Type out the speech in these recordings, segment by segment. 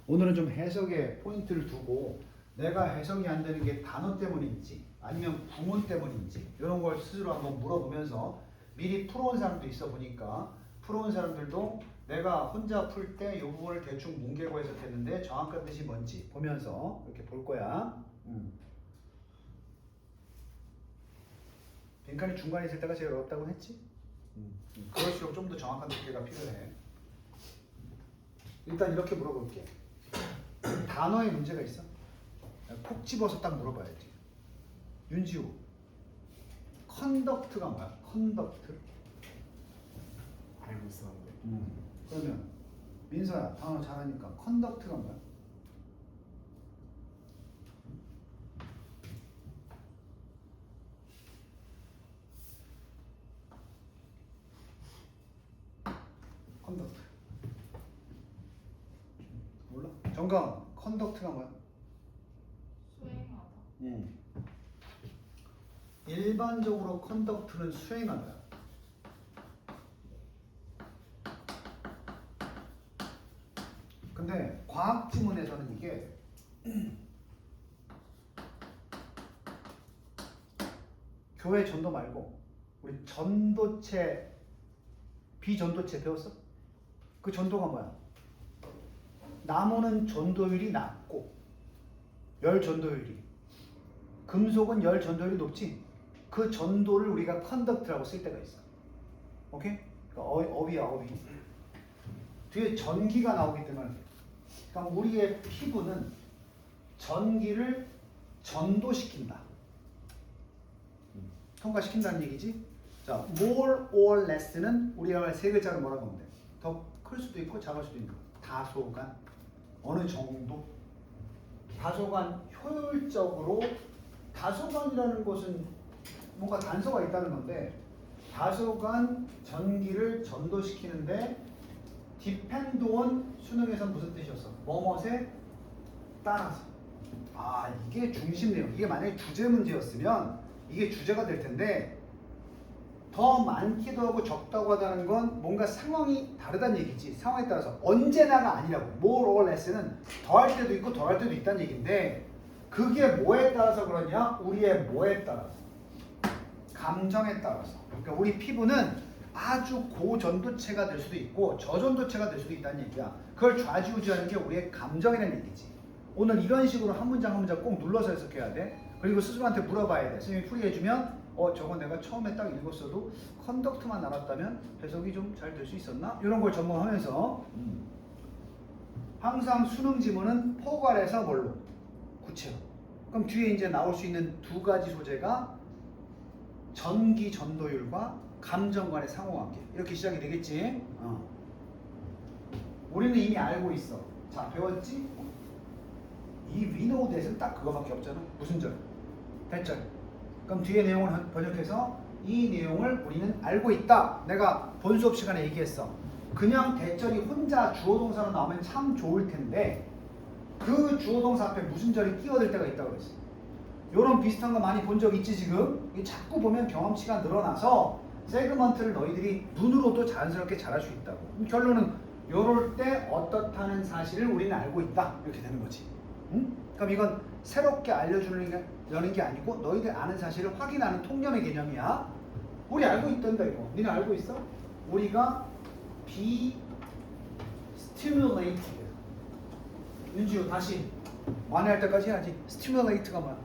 오늘은 좀 해석에 포인트를 두고 내가 해석이 안 되는 게 단어 때문인지 아니면 구문 때문인지 이런 걸 스스로 한번 물어보면서 미리 풀어온 사람도 있어 보니까 풀어온 사람들도 내가 혼자 풀 때 이 부분을 대충 뭉개고 해석했는데 정확한 뜻이 뭔지 보면서 이렇게 볼 거야. 빈칸이 중간에 있을 때가 제일 어렵다고 했지? 그럴수록 좀 더 정확한 독해가 필요해. 일단 이렇게 물어볼게. 단어에 문제가 있어? 콕 집어서 딱 물어봐야지. 윤지우, 컨덕트가 뭐야? 컨덕트? 알고 있었는데. 그러면 민서야, 단어 잘하니까 컨덕트가 뭐야? 컨덕트. 몰라? 정강, 컨덕트가 뭐야? 수행하다. 일반적으로 컨덕트는 수행하다. 근데 과학 지문에서는 이게 교회 전도 말고 우리 전도체, 비전도체 배웠어? 그 전도가 뭐야? 나무는 전도율이 낮고 열 전도율이, 금속은 열 전도율이 높지. 그 전도를 우리가 컨덕트라고 쓸 때가 있어. 오케이? 그러니까 어휘야, 어휘. 뒤에 전기가 나오기 때문에, 그러니까 우리의 피부는 전기를 전도시킨다. 통과시킨다는 얘기지. 자, more or less는 우리가 세 글자로 뭐라고 하면 돼? 더 클 수도 있고 작을 수도 있는 거. 다소간, 어느 정도. 다소간 효율적으로, 다소간이라는 것은 뭔가 단서가 있다는 건데, 다소간 전기를 전도시키는데 depend on 수능에서 무슨 뜻이었어? 뭐뭇에 따라서. 아, 이게 중심 내용. 이게 만약에 주제 문제였으면 이게 주제가 될 텐데, 더 많기도 하고 적다고 하다는 건 뭔가 상황이 다르다는 얘기지. 상황에 따라서. 언제나가 아니라고. more or less는 더할 때도 있고 덜할 때도 있다는 얘기인데, 그게 뭐에 따라서 그러냐? 우리의 뭐에 따라서. 감정에 따라서. 그러니까 우리 피부는 아주 고전도체가 될 수도 있고 저전도체가 될 수도 있다는 얘기야. 그걸 좌지우지하는 게 우리의 감정이라는 얘기지. 오늘 이런 식으로 한 문장 한 문장 꼭 눌러서 해석해야 돼. 그리고 스스로한테 물어봐야 돼. 선생님이 풀이해주면 저거 내가 처음에 딱 읽었어도 컨덕트만 알았다면 해석이 좀 잘 될 수 있었나? 이런 걸 점검하면서 항상 수능 지문은 포괄해서 뭘로? 구체로. 그럼 뒤에 이제 나올 수 있는 두 가지 소재가 전기 전도율과 감정 간의 상호관계. 이렇게 시작이 되겠지. 우리는 이미 알고 있어. 자, 배웠지? 이 we know that은 딱 그거밖에 없잖아. 무슨 절? 대절. 그럼 뒤에 내용을 번역해서 이 내용을 우리는 알고 있다. 내가 본 수업 시간에 얘기했어. 그냥 대절이 혼자 주어동사로 나오면 참 좋을 텐데 그 주어동사 앞에 무슨 절이 끼어들 때가 있다고 그랬어. 요런 비슷한 거 많이 본 적 있지 지금? 이게 자꾸 보면 경험치가 늘어나서 세그먼트를 너희들이 눈으로도 자연스럽게 잘할 수 있다고. 결론은 요럴 때 어떻다는 사실을 우리는 알고 있다. 이렇게 되는 거지. 응? 그럼 이건 새롭게 알려주려는 게 아니고 너희들 아는 사실을 확인하는 통념의 개념이야. 우리 알고 있던다 이거. 니네 알고 있어? 우리가 be stimulated. 윤지우 다시 만회할 때까지 해야지. stimulate가 뭐야?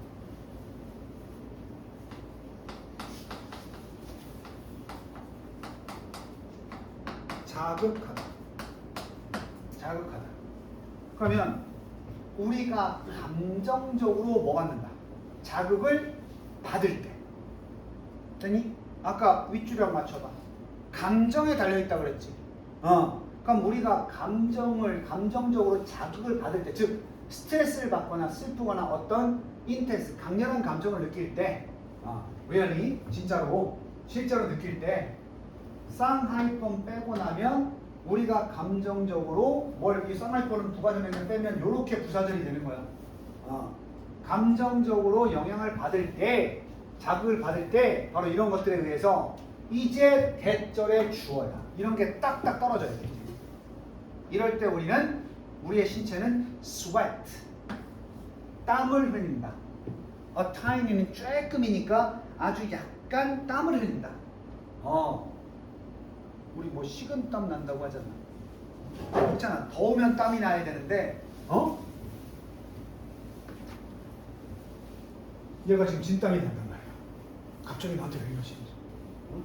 자극하다. 자극하다. 그러면 우리가 감정적으로 뭐 받는다? 자극을 받을 때. 됐니? 아까 윗줄이랑 맞춰봐. 감정에 달려있다고 그랬지. 그럼 우리가 감정적으로 자극을 받을 때, 즉 스트레스를 받거나 슬프거나 어떤 인텐스, 강렬한 감정을 느낄 때, really, 진짜로, 실제로 느낄 때 쌍하이폰 빼고 나면 우리가 감정적으로 이 쌍하이폰은 부가전액을 빼면 이렇게 부사절이 되는 거야. 감정적으로 영향을 받을 때, 자극을 받을 때 바로 이런 것들에 의해서 이제 대절의 주어야. 이런 게 딱딱 떨어져야 돼. 이럴 때 우리는 우리의 신체는 sweat, 땀을 흘린다. a tiny는 조금이니까 아주 약간 땀을 흘린다. 우리 뭐 식은 땀 난다고 하잖아. 그렇잖아. 더우면 땀이 나야 되는데, 얘가 지금 진땀이 난단 말이야. 갑자기 나한테 왜 이러지?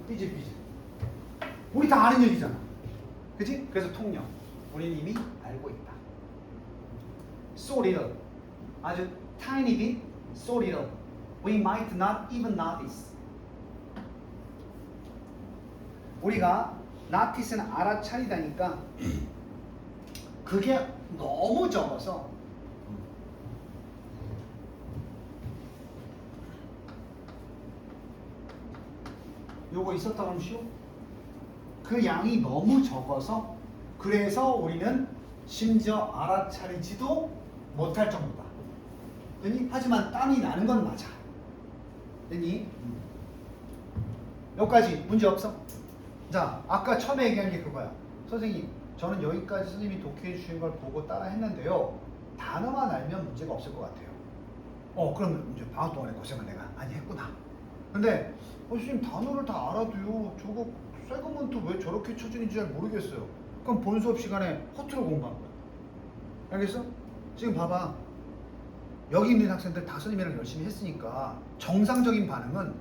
삐질삐질. 우리 다 아는 얘기잖아. 그치? 그래서 통역. 우리는 이미 알고 있다. So little. 아주 tiny bit, so little. We might not even notice. 우리가 notice는 알아차리다니까 그게 너무 적어서 요거 있었다 그러면 쉬워? 그 양이 너무 적어서 그래서 우리는 심지어 알아차리지도 못할 정도다. 됐니? 하지만 땀이 나는 건 맞아. 됐니? 여기까지 문제 없어? 자, 아까 처음에 얘기한 게 그거야. 선생님, 저는 여기까지 선생님이 독해해 주신 걸 보고 따라 했는데요. 단어만 알면 문제가 없을 것 같아요. 그러면 이제 방학 동안에 고생을 내가 많이 했구나. 근데 선생님 단어를 다 알아도요. 저거 세그먼트 왜 저렇게 쳐주는지 잘 모르겠어요. 그럼 본 수업 시간에 허투루 공부한 거야. 알겠어? 지금 봐봐. 여기 있는 학생들 다 선생님이랑 열심히 했으니까 정상적인 반응은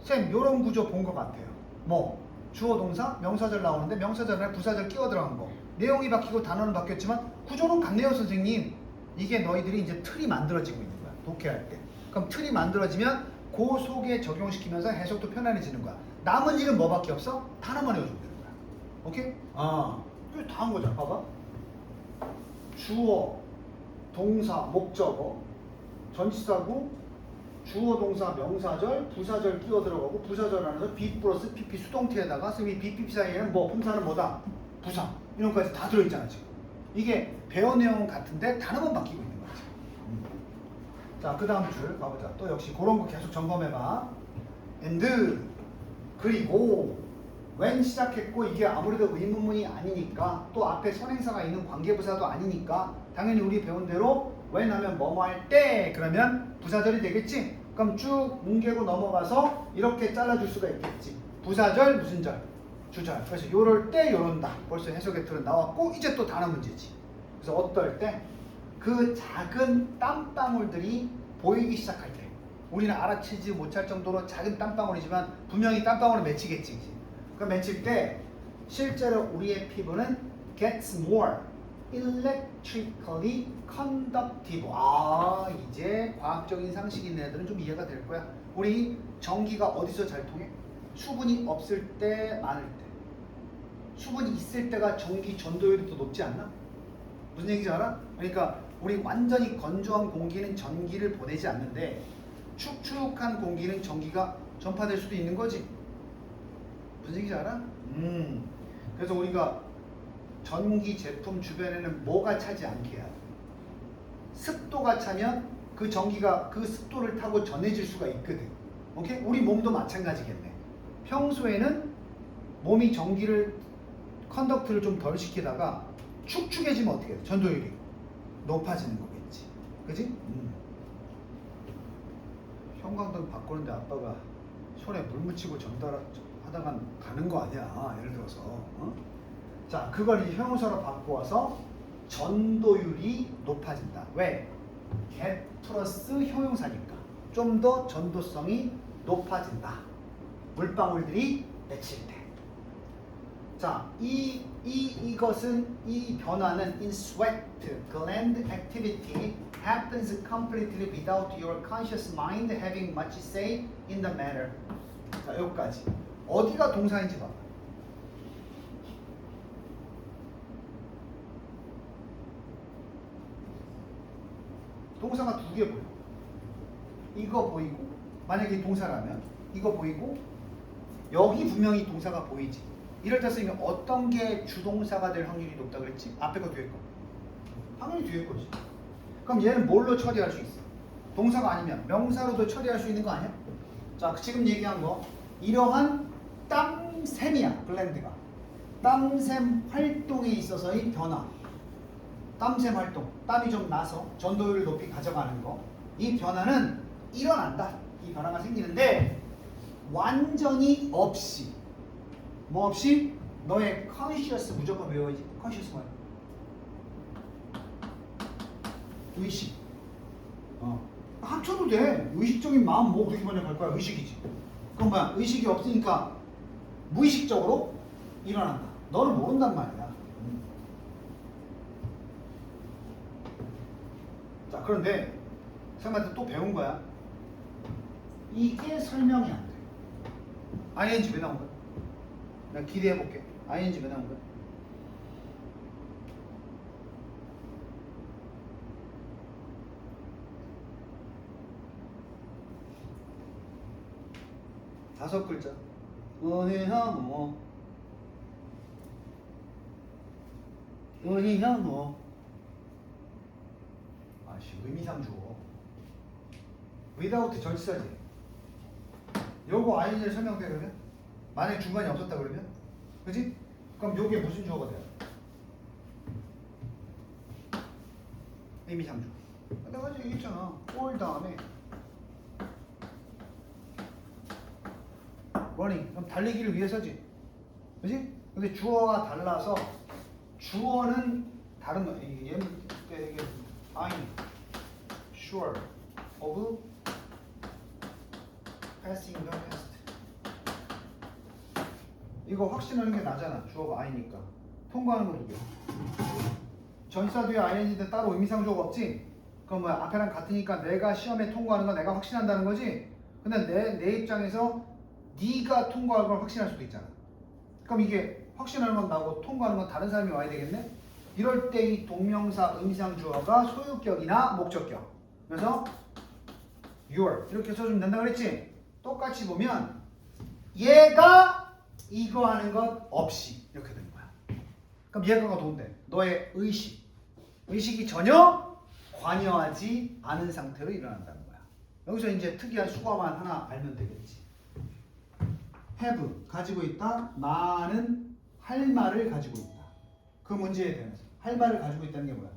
쌤 요런 구조 본 것 같아요. 뭐 주어 동사 명사절 나오는데 명사절에 부사절 끼워 들어간 거. 내용이 바뀌고 단어는 바뀌었지만 구조는 같네요 선생님. 이게 너희들이 이제 틀이 만들어지고 있는 거야. 독해할 때. 그럼 틀이 만들어지면 그 속에 적용시키면서 해석도 편안해지는 거야. 남은 일은 뭐밖에 없어? 단어만 외워주면 되는 거야. 오케이? 그게 다 한 거잖아. 봐봐. 주어, 동사, 목적어, 전치사구, 주어, 동사, 명사절, 부사절 끼워 들어가고 부사절 안에서 be 플러스 pp 수동태에다가 이 pp 사이에는 뭐 품사는 뭐다? 부사 이런 것까지 다 들어있잖아 지금. 이게 배운 내용은 같은데 단어만 바뀌고 있는 거지. 자, 그 다음 줄 가보자. 또 역시 그런 거 계속 점검해봐. and 그리고 when 시작했고 이게 아무래도 의문문이 아니니까 또 앞에 선행사가 있는 관계부사도 아니니까 당연히 우리 배운 대로 when 하면 뭐뭐 할 때 그러면 부사절이 되겠지? 그럼 쭉 뭉개고 넘어가서 이렇게 잘라줄 수가 있겠지. 부사절 무슨 절? 주절. 그래서 요럴 때 요런다. 벌써 해석의 틀은 나왔고 이제 또 단어 문제지. 그래서 어떨 때? 그 작은 땀방울들이 보이기 시작할 때 우리는 알아채지 못할 정도로 작은 땀방울이지만 분명히 땀방울은 맺히겠지. 그 맺힐 때 실제로 우리의 피부는 gets more electrically conductive. 이제 과학적인 상식이 있는 애들은 좀 이해가 될 거야. 우리 전기가 어디서 잘 통해? 수분이 없을 때, 많을 때. 수분이 있을 때가 전기 전도율이 더 높지 않나? 무슨 얘기인지 알아? 그러니까 우리 완전히 건조한 공기는 전기를 보내지 않는데 축축한 공기는 전기가 전파될 수도 있는 거지. 무슨 얘기인지 알아? 그래서 우리가 전기 제품 주변에는 뭐가 차지 않게 해야 돼? 습도가 차면 그 전기가 그 습도를 타고 전해질 수가 있거든. 오케이? 우리 몸도 마찬가지겠네. 평소에는 몸이 전기를 컨덕트를 좀 덜 시키다가 축축해지면 어떻게 돼? 전도율이 높아지는 거겠지. 그지? 형광등 바꾸는데 아빠가 손에 물 묻히고 전달하다가 가는 거 아니야. 예를 들어서. 자, 그걸 이제 형용사로 바꾸어서 전도율이 높아진다. 왜? get 플러스 형용사니까. 좀 더 전도성이 높아진다. 물방울들이 맺힐 때. 자, 이것은 이 변화는 in sweat gland activity happens completely without your conscious mind having much say in the matter. 자, 여기까지. 어디가 동사인지 봐봐. 동사가 두 개 보여. 이거 보이고, 만약에 동사라면 이거 보이고, 여기 분명히 동사가 보이지. 이럴 때 쓰면 어떤 게 주동사가 될 확률이 높다 그랬지? 앞에 거 뒤에 거. 당연히 뒤에 거지. 그럼 얘는 뭘로 처리할 수 있어? 동사가 아니면 명사로도 처리할 수 있는 거 아니야? 자, 지금 얘기한 거 이러한 땀샘이야. 글랜드가 땀샘 활동에 있어서의 변화. 땀샘 활동, 땀이 좀 나서 전도율을 높이 가져가는 거. 이 변화는 일어난다. 이 변화가 생기는데 완전히 없이 뭐 없이 너의 conscious 무조건 외워야지. conscious 뭐야? 의식. 합쳐도 돼. 의식적인 마음 뭐 그렇게 번역할 거야? 의식이지. 그럼 뭐야? 의식이 없으니까 무의식적으로 일어난다. 너는 모른단 말이야. 자, 그런데 선생님한테 또 배운 거야. 이게 설명이 안 돼. ing 왜 나온 거야? 내가 기대해 볼게. ing 왜 나온 거야? 다섯 글자. 은희향어 은희향어. 아씨, 의미상주어. without 절사지. 요거 ing를 설명돼 그러면? 만약에 중간이 없었다 그러면? 그지? 그럼 요게 무슨 주어가 돼요? 의미상주. 내가 지금 얘기했잖아. for 다음에 running. 그럼 달리기를 위해서지. 그지? 근데 주어가 달라서 주어는 다른 거. 이게 I'm sure of passing the test. 이거 확신하는 게 나잖아. 주어가 I니까. 통과하는 거 두 개. 전사 뒤에 ing인데 따로 의미상주어가 없지? 그럼 뭐야? 앞에랑 같으니까 내가 시험에 통과하는 거 내가 확신한다는 거지? 근데 내 입장에서 네가 통과할 걸 확신할 수도 있잖아. 그럼 이게 확신하는 건 나고 통과하는 건 다른 사람이 와야 되겠네? 이럴 때 이 동명사 의미상주어가 소유격이나 목적격. 그래서 your 이렇게 써주면 된다 그랬지? 똑같이 보면 얘가 이거 하는 것 없이 이렇게 되는 거야. 그럼 얘가가 도운데 너의 의식이 전혀 관여하지 않은 상태로 일어난다는 거야. 여기서 이제 특이한 수거만 하나 알면 되겠지. have 가지고 있다. 나는 할 말을 가지고 있다. 그 문제에 대해서 할 말을 가지고 있다는 게 뭐야?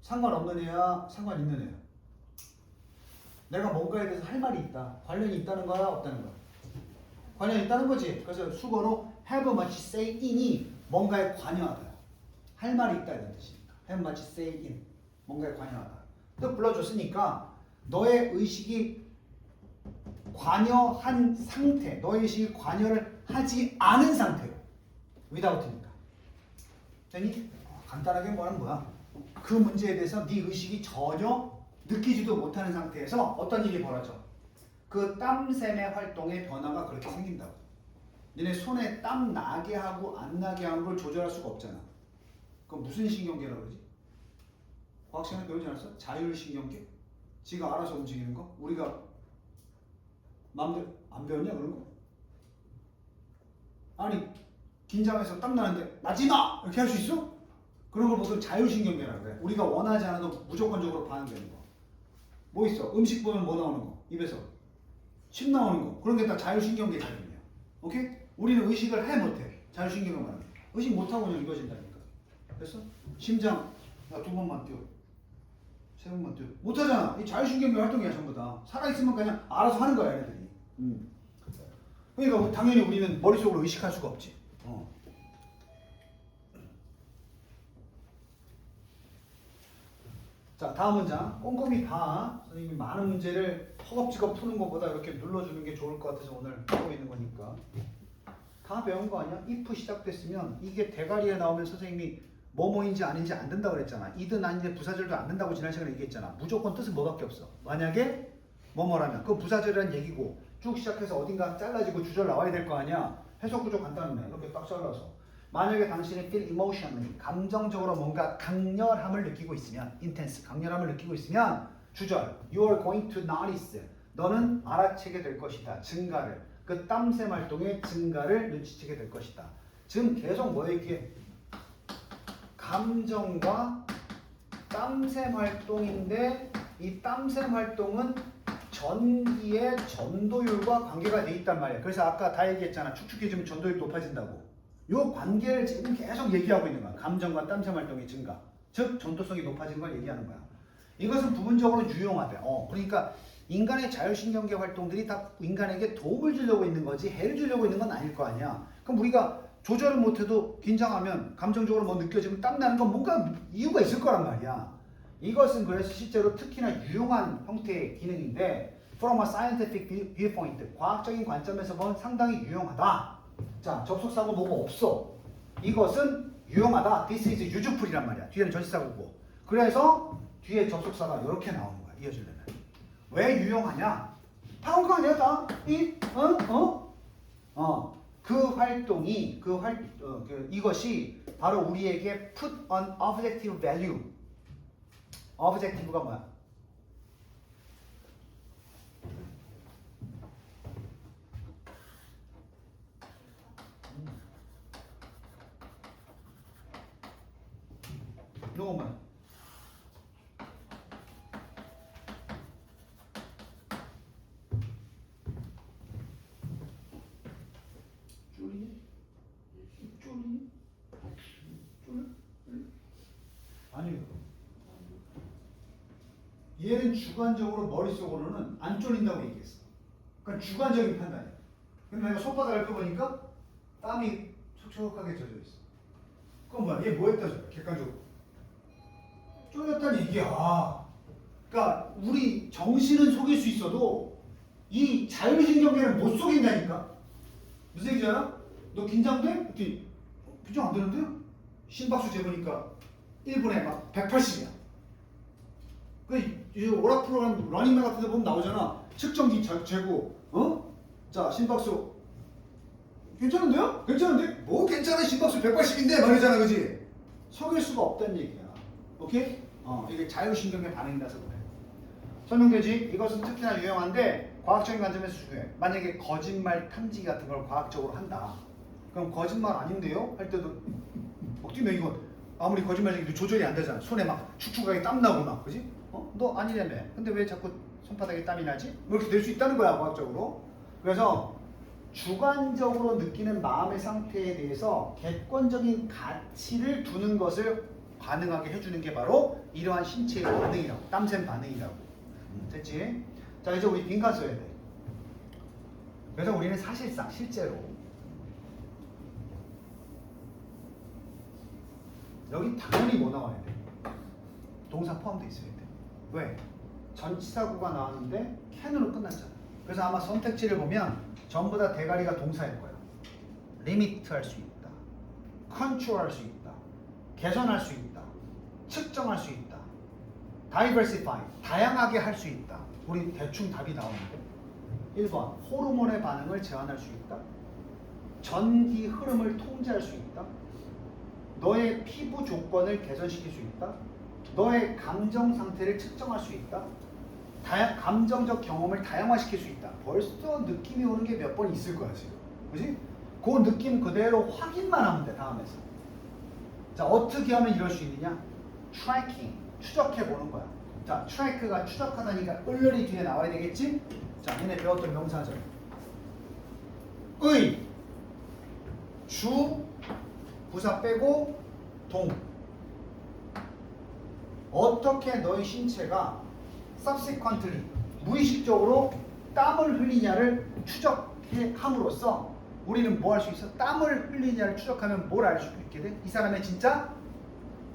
상관없는 애야? 상관 있는 애야? 내가 뭔가에 대해서 할 말이 있다. 관련이 있다는 거야? 없다는 거야? 관련이 있다는 거지. 그래서 수거로 have much say in이 뭔가에 관여하다. 할 말이 있다 이런 뜻이니까. have much say in. 뭔가에 관여하다. 또 불러줬으니까 너의 의식이 관여한 상태, 너의 의식이 관여를 하지 않은 상태로 without니까. 되니? 간단하게 뭐라는 거야? 그 문제에 대해서 네 의식이 전혀 느끼지도 못하는 상태에서 어떤 일이 벌어져? 그 땀샘의 활동의 변화가 그렇게 생긴다고. 니네 손에 땀 나게 하고 안 나게 하는 걸 조절할 수가 없잖아. 그건 무슨 신경계라고 그러지? 과학 시간에 배우지 않았어? 자율신경계? 지가 알아서 움직이는 거? 우리가 마음대로 안 배웠냐 그런 거? 아니 긴장해서 땀 나는데 나지 마! 이렇게 할 수 있어? 그런 걸 보통 자율신경계라고 그래. 우리가 원하지 않아도 무조건적으로 반응되는 거. 뭐 있어? 음식 보면 뭐 나오는 거? 입에서 침 나오는 거. 그런 게 다 자율신경계 작용이야. 오케이? 우리는 의식을 해 못해. 자율신경을 말하는 거. 의식 못하고 그냥 이루어진다니까. 됐어? 심장 야, 2번만 뛰어. 3번만 뛰어. 못하잖아. 이 자율신경계 활동이야 전부 다. 살아있으면 그냥 알아서 하는 거야 얘네들이. 그러니까 당연히 우리는 머릿속으로 의식할 수가 없지. 자, 다음 문장. 꼼꼼히 봐. 선생님이 많은 문제를 허겁지겁 푸는 것보다 이렇게 눌러주는 게 좋을 것 같아서 오늘 하고 있는 거니까. 다 배운 거 아니야? if 시작됐으면 이게 대가리에 나오면 선생님이 뭐뭐인지 아닌지 안 된다고 그랬잖아. 이든 아닌데 부사절도 안 된다고 지난 시간에 얘기했잖아. 무조건 뜻은 뭐밖에 없어. 만약에 뭐뭐라면 그 부사절이란 얘기고 쭉 시작해서 어딘가 잘라지고 주절 나와야 될 거 아니야. 해석 구조 간단하네. 이렇게 딱 잘라서. 만약에 당신이 feel emotionally 감정적으로 뭔가 강렬함을 느끼고 있으면 intense 강렬함을 느끼고 있으면 주절 you are going to notice 너는 알아채게 될 것이다. 증가를 그 땀샘 활동의 증가를 눈치채게 될 것이다. 지금 계속 뭐 얘기해? 감정과 땀샘 활동인데 이 땀샘 활동은 전기의 전도율과 관계가 돼 있단 말이야. 그래서 아까 다 얘기했잖아. 축축해지면 전도율이 높아진다고. 요 관계를 지금 계속 얘기하고 있는 거야. 감정과 땀샘 활동의 증가. 즉 전도성이 높아지는 걸 얘기하는 거야. 이것은 부분적으로 유용하대. 그러니까 인간의 자율신경계 활동들이 다 인간에게 도움을 주려고 있는 거지 해를 주려고 있는 건 아닐 거 아니야. 그럼 우리가 조절을 못해도 긴장하면 감정적으로 뭐 느껴지면 땀나는 건 뭔가 이유가 있을 거란 말이야. 이것은 그래서 실제로 특히나 유용한 형태의 기능인데 from a scientific viewpoint, 과학적인 관점에서 보면 상당히 유용하다. 자, 접속사고 뭐고 없어. 이것은 유용하다. This is useful이란 말이야. 뒤에는 전치사고고. 그래서 뒤에 접속사가 이렇게 나오는 거야. 이어지려면. 왜 유용하냐? 다온 거 아니야, 다? 그 활동이, 이것이 바로 우리에게 put an objective value. objective가 뭐야? 이거 뭐야? 아니요. 얘는 주관적으로 머릿속으로는 안 쫄린다고 얘기했어. 그러니까 주관적인 판단이야. 근데 내가 손바닥을 펴보니까 땀이 촉촉하게 젖어 있어. 그건 뭐야? 얘 뭐 했다 저 객관적으로. 쫄렸다는 얘기야. 그러니까 우리 정신은 속일 수 있어도 이 자율신경계는 못 속인다니까. 무슨 얘기지 알아? 너 긴장돼? 그랬더니 긴장 안 되는데요? 심박수 재보니까 1분에 막 180이야. 그 오락 프로그램 러닝맨 같은 데 보면 나오잖아. 측정기 재고 자 심박수 괜찮은데요? 괜찮은데? 뭐 괜찮아 심박수 180인데 말이잖아 그지? 속일 수가 없다는 얘기야. 오케이? 이게 자율신경계 반응이라서 그래. 설명되지? 이것은 특히나 유용한데 과학적인 관점에서 중요해. 만약에 거짓말 탐지 같은 걸 과학적으로 한다. 그럼 거짓말 아닌데요? 할 때도 뛰면 이거 아무리 거짓말이도 조절이 안 되잖아. 손에 막 축축하게 땀 나고 막 그지? 너 아니라며. 근데 왜 자꾸 손바닥에 땀이 나지? 뭐 이렇게 될 수 있다는 거야 과학적으로. 그래서 주관적으로 느끼는 마음의 상태에 대해서 객관적인 가치를 두는 것을 가능하게 해주는 게 바로 이러한 신체의 반응이라고. 땀샘 반응이라고. 됐지? 자 이제 우리 빈칸 써야 돼. 그래서 우리는 사실상 실제로 여기 당연히 뭐 나와야 돼? 동사 포함되어 있어야 돼. 왜? 전치사구가 나왔는데 can으로 끝났잖아. 그래서 아마 선택지를 보면 전부 다 대가리가 동사일 거야. 리미트 할 수 있다. 컨트롤 할 수 있다. 개선할 수 있다. 측정할 수 있다. diversify, 다양하게 할 수 있다. 우리 대충 답이 나오는데 1번, 호르몬의 반응을 제한할 수 있다. 전기 흐름을 통제할 수 있다. 너의 피부 조건을 개선시킬 수 있다. 너의 감정 상태를 측정할 수 있다. 감정적 경험을 다양화시킬 수 있다. 벌써 느낌이 오는 게 몇 번 있을 거야 지금. 그지? 그 느낌 그대로 확인만 하면 돼 다음에서. 자 어떻게 하면 이럴 수 있느냐? 트래킹, 추적해 보는 거야. 자 트래크가 추적하다니까 을열이 뒤에 나와야 되겠지? 자 얘네 배웠던 명사절. 의, 주, 부사 빼고 동. 어떻게 너의 신체가 subsequently 무의식적으로 땀을 흘리냐를 추적함으로써 우리는 뭐 할 수 있어? 땀을 흘리냐를 추적하면 뭘 알 수 있게 돼? 이 사람의 진짜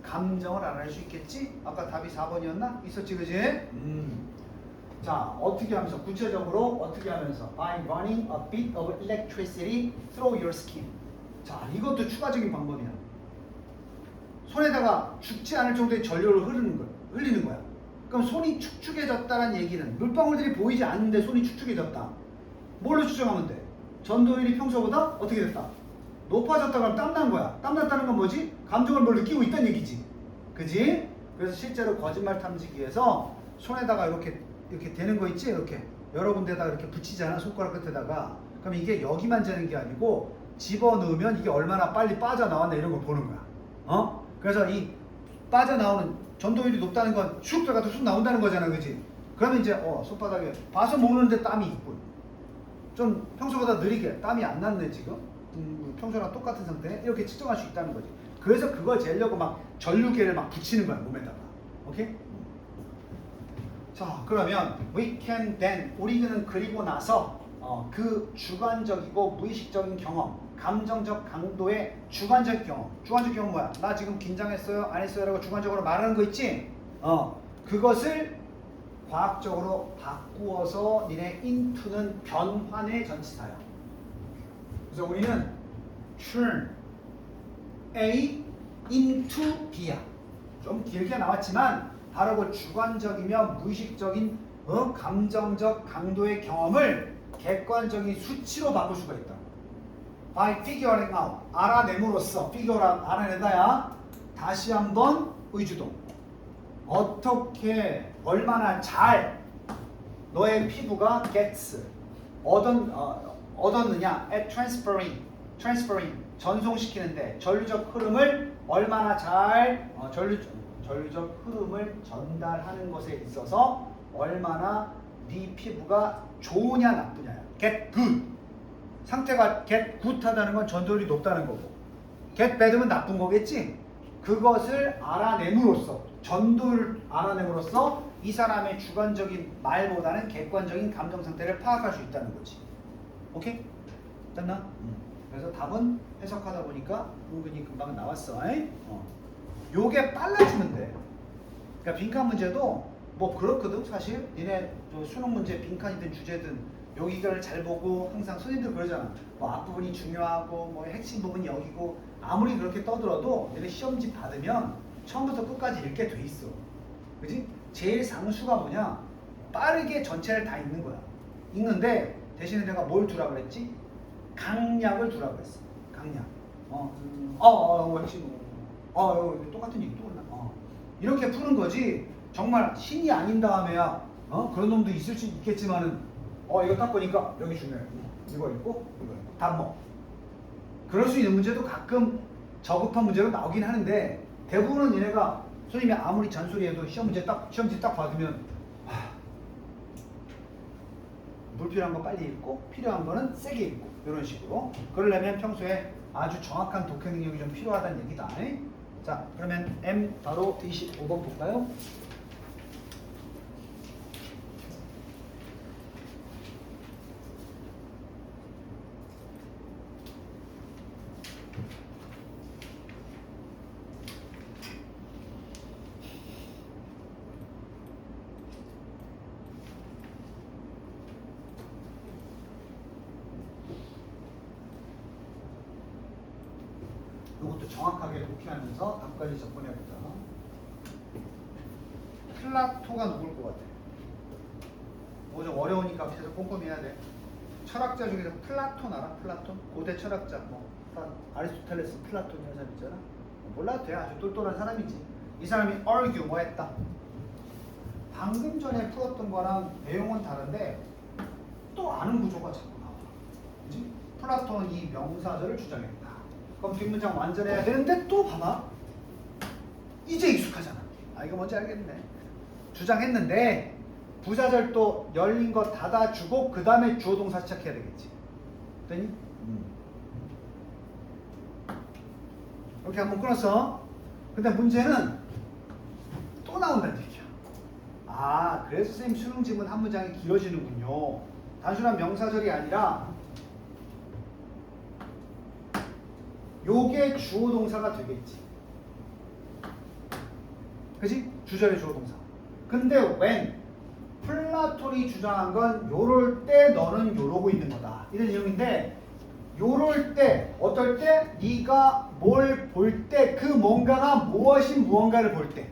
감정을 알아낼 수 있겠지? 아까 답이 4번이었나? 있었지 그지? 자 어떻게 하면서 구체적으로 어떻게 하면서 by running a bit of electricity through your skin. 자 이것도 추가적인 방법이야. 손에다가 죽지 않을 정도의 전류를 흘리는 거야. 그럼 손이 축축해졌다는 얘기는 물방울들이 보이지 않는데 손이 축축해졌다. 뭘로 추정하면 돼? 전도율이 평소보다 어떻게 됐다? 높아졌다 그러면 땀난 거야. 땀났다는 건 뭐지? 감정을 뭘 느끼고 있다는 얘기지. 그지? 그래서 실제로 거짓말 탐지기에서 손에다가 이렇게 되는 거 있지? 이렇게 여러 군데다가 이렇게 붙이잖아. 손가락 끝에다가. 그럼 이게 여기만 재는 게 아니고 집어넣으면 이게 얼마나 빨리 빠져나왔나 이런 걸 보는 거야. 그래서 이 빠져나오는 전도율이 높다는 건 슉 들어가도 쑥 나온다는 거잖아. 그지? 그러면 이제 손바닥에 봐서 모르는데 땀이 있군. 좀 평소보다 느리게 땀이 안 났네 지금. 평소랑 똑같은 상태 이렇게 측정할 수 있다는 거지. 그래서 그걸 재려고 막 전류계를 막 붙이는 거야 몸에다가. 오케이? 자 그러면 we can then 우리는 그리고 나서 그 주관적이고 무의식적인 경험, 감정적 강도의 주관적 경험. 주관적 경험 뭐야? 나 지금 긴장했어요, 안 했어요? 라고 주관적으로 말하는 거 있지? 그것을 과학적으로 바꾸어서 니네 into는 변환의 전치사야. 그래서 우리는 turn A into B야. 좀 길게 나왔지만 바로 그 주관적이며 무의식적인 감정적 강도의 경험을 객관적인 수치로 바꿀 수가 있다. By figuring out, 알아냄으로써, figure랑 알아낸다야. 다시 한번 의주동. 어떻게 얼마나 잘 너의 피부가 gets 얻었느냐 at transferring 전송시키는데 전류적 흐름을 얼마나 잘 전류적 흐름을 전달하는 것에 있어서 얼마나 네 피부가 좋으냐 나쁘냐야. get good 상태가 get good 하다는 건 전도율이 높다는 거고 get bad면 나쁜 거겠지. 그것을 알아냄으로써 전도율을 알아냄으로써 이 사람의 주관적인 말보다는 객관적인 감정 상태를 파악할 수 있다는 거지. 오케이? 됐나? 그래서 답은 해석하다 보니까 은근히 금방 나왔어. 요게 빨라지면 돼. 그러니까 빈칸 문제도 뭐 그렇거든 사실. 니네 수능 문제 빈칸이든 주제든 여기를 잘 보고 항상 선생님들 그러잖아. 뭐 앞부분이 중요하고 뭐 핵심 부분이 여기고 아무리 그렇게 떠들어도 니네 시험지 받으면 처음부터 끝까지 읽게 돼 있어. 그지? 제일 상수가 뭐냐? 빠르게 전체를 다 읽는 거야. 읽는데 대신에 내가 뭘 두라 그랬지? 강약을 두라 그랬어. 강약. 핵심. 똑같은 얘기 또 올라. 이렇게 푸는 거지. 정말 신이 아닌 다음에야 그런 놈도 있을 수 있겠지만은 이거 딱 보니까 여기 중요해. 이거 읽고 이거 읽고 답 그럴 수 있는 문제도 가끔 저급한 문제로 나오긴 하는데 대부분은 얘네가 선생님이 아무리 잔소리해도 시험지 딱 받으면 불필요한 거 빨리 읽고 필요한 거는 세게 읽고 이런 식으로. 그러려면 평소에 아주 정확한 독해 능력이 좀 필요하다는 얘기다. 자 그러면 M 바로 25번 볼까요? 이것도 정확하게 독해하면서 답까지 접근해보자. 플라토가 누굴 것 같아? 뭐 좀 어려우니까 계속 꼼꼼히 해야 돼. 철학자 중에서 플라톤 알아? 플라톤? 고대 철학자 아리스토텔레스 플라톤 이런 사람 있잖아. 몰라도 돼. 아주 똘똘한 사람이지. 이 사람이 argue 뭐 했다? 방금 전에 풀었던 거랑 내용은 다른데 또 아는 구조가 자꾸 나와. 그치? 플라톤은 이 명사절을 주장했다. 그럼 뒷문장 완전해야 되는데 또 봐봐. 이제 익숙하잖아. 이거 뭔지 알겠네. 주장했는데 부사절도 열린 거 닫아주고 그 다음에 주어 동사 시작해야 되겠지. 되니? 이렇게 한번 끊었어. 근데 문제는 또 나온다는 얘기야. 그래서 선생님 수능 지문 한 문장이 길어지는군요. 단순한 명사절이 아니라 요게 주어 동사가 되겠지. 그지? 주절의 주어 동사. 근데 when 플라톤이 주장한 건 요럴 때 너는 요러고 있는 거다. 이런 내용인데 요럴 때 어떨 때 네가 뭘 볼 때 그 뭔가가 무엇인 무언가를 볼 때.